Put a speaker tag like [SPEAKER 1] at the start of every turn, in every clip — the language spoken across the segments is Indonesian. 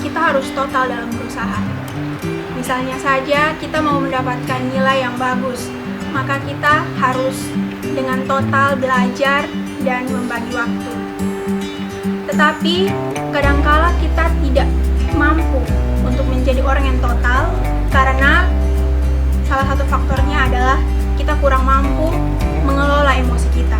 [SPEAKER 1] kita harus total dalam berusaha. Misalnya saja kita mau mendapatkan nilai yang bagus, maka kita harus dengan total belajar dan membagi waktu. Tetapi kadangkala kita tidak mampu untuk menjadi orang yang total karena salah satu faktornya adalah kita kurang mampu mengelola emosi kita.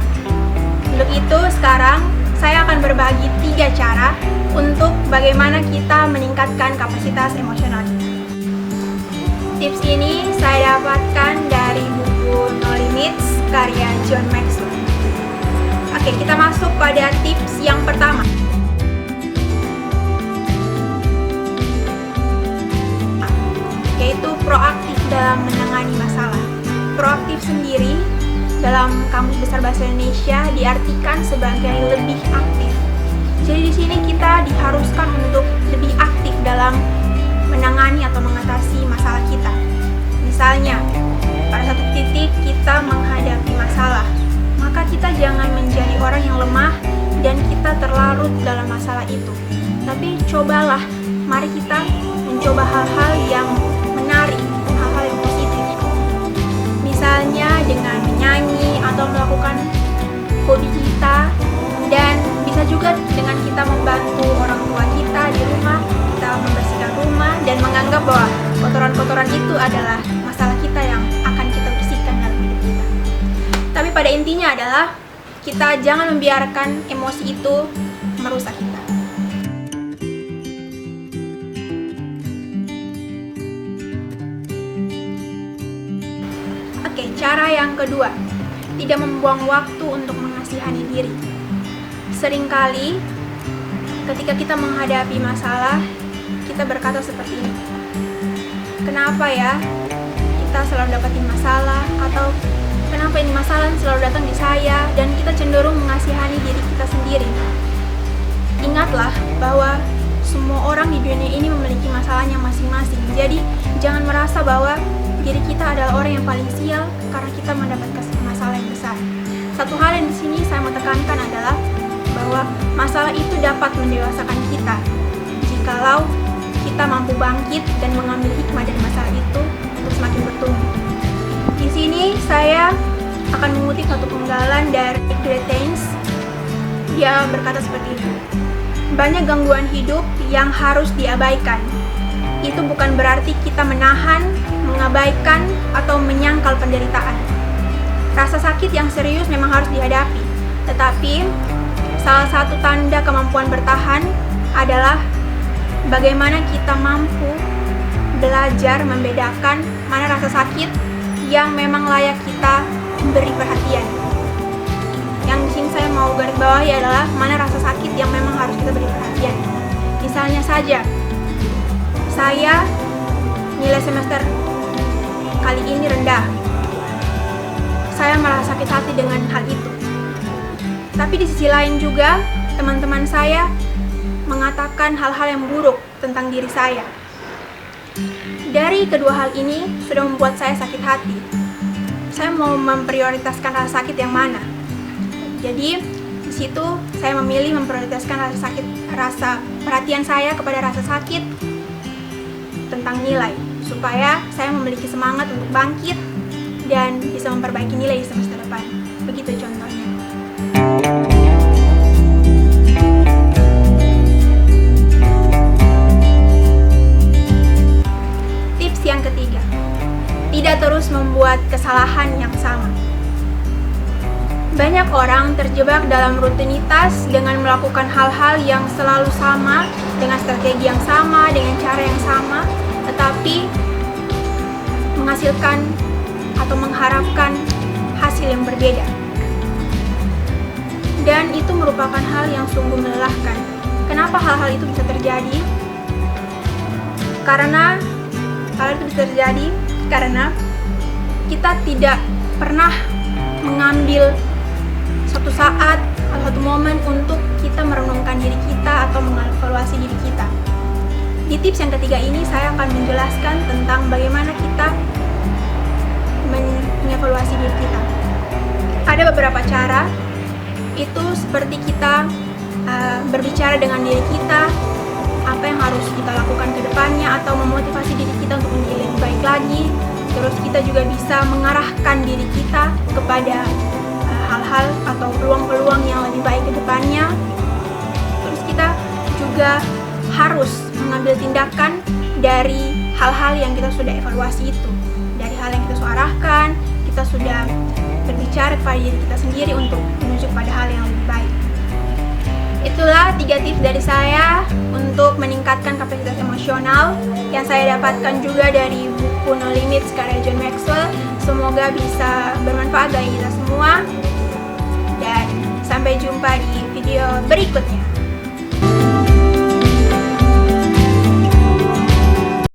[SPEAKER 1] Untuk itu sekarang saya akan berbagi 3 cara untuk bagaimana kita meningkatkan kapasitas emosional kita. Tips ini saya dapatkan dari buku No Limits karya John Maxwell. Oke, kita masuk pada tips yang pertama. Yaitu proaktif dalam menangani masalah. Proaktif sendiri dalam Kamus Besar Bahasa Indonesia diartikan sebagai lebih aktif. Jadi di sini kita diharuskan untuk lebih aktif dalam menangani atau mengatasi masalah kita. Misalnya, pada satu titik kita menghadapi masalah, maka kita jangan menjadi orang yang lemah dan kita terlarut dalam masalah itu. Tapi cobalah, mari kita mencoba hal-hal yang menarik, hal-hal yang positif. Misalnya dengan menyanyi atau melakukan hobi kita, dan bisa juga dengan kita membantu orang tua kita di rumah, kita membersihkan rumah dan menganggap bahwa kotoran-kotoran itu adalah masalah kita yang akan kita bersihkan dalam hidup kita. Tapi pada intinya adalah kita jangan membiarkan emosi itu merusak kita. Oke, cara yang kedua, tidak membuang waktu untuk mengasihani diri. Seringkali ketika kita menghadapi masalah, kita berkata seperti ini. Kenapa ya kita selalu dapatin masalah, atau kenapa ini masalah selalu datang di saya, dan kita cenderung mengasihani diri kita sendiri. Ingatlah bahwa semua orang di dunia ini memiliki masalahnya masing-masing. Jadi jangan merasa bahwa diri kita adalah orang yang paling sial karena kita mendapatkan masalah yang besar. Satu hal yang di sini saya mau tekankan adalah bahwa masalah itu dapat mendewasakan kita jikalau kita mampu bangkit dan mengambil hikmah dari masalah itu untuk semakin bertumbuh. Di sini saya akan mengutip satu penggalan dari Great Things. Dia berkata seperti ini. Banyak gangguan hidup yang harus diabaikan. Itu bukan berarti kita menahan, mengabaikan, atau menyangkal penderitaan. Rasa sakit yang serius memang harus dihadapi, tetapi salah satu tanda kemampuan bertahan adalah bagaimana kita mampu belajar membedakan mana rasa sakit yang memang layak kita beri perhatian. Yang di sini saya mau garis bawahi adalah mana rasa sakit yang memang harus kita beri perhatian. Misalnya saja, saya nilai semester kali ini rendah. Saya merasa sakit hati dengan hal itu. Tapi di sisi lain juga, teman-teman saya mengatakan hal-hal yang buruk tentang diri saya. Dari kedua hal ini sudah membuat saya sakit hati. Saya mau memprioritaskan rasa sakit yang mana? Jadi, di situ saya memilih memprioritaskan rasa perhatian saya kepada rasa sakit tentang nilai, supaya saya memiliki semangat untuk bangkit dan bisa memperbaiki nilai di semester depan. Begitu contohnya. Tips yang ketiga, tidak terus membuat kesalahan yang sama. Banyak orang terjebak dalam rutinitas dengan melakukan hal-hal yang selalu sama, dengan strategi yang sama, dengan cara yang sama, tetapi menghasilkan atau mengharapkan hasil yang berbeda. Dan itu merupakan hal yang sungguh melelahkan. Kenapa hal-hal itu bisa terjadi? Karena kita tidak pernah mengambil satu saat atau satu momen untuk kita merenungkan diri kita atau mengevaluasi diri kita. Di tips yang ketiga ini saya akan menjelaskan tentang bagaimana kita mengevaluasi diri kita. Ada beberapa cara, itu seperti kita berbicara dengan diri kita, apa yang harus kita lakukan ke depannya atau memotivasi diri kita untuk menjadi lebih baik lagi. Terus kita juga bisa mengarahkan diri kita kepada hal-hal atau peluang-peluang yang lebih baik ke depannya. Terus kita juga harus mengambil tindakan dari hal-hal yang kita sudah evaluasi itu. Dari hal yang kita sudah arahkan, kita sudah berbicara kepada diri kita sendiri untuk menuju pada hal yang lebih baik. Itulah 3 tips dari saya untuk meningkatkan kapasitas emosional yang saya dapatkan juga dari buku No Limits karya John Maxwell. Semoga bisa bermanfaat bagi kita semua, dan sampai jumpa di video berikutnya.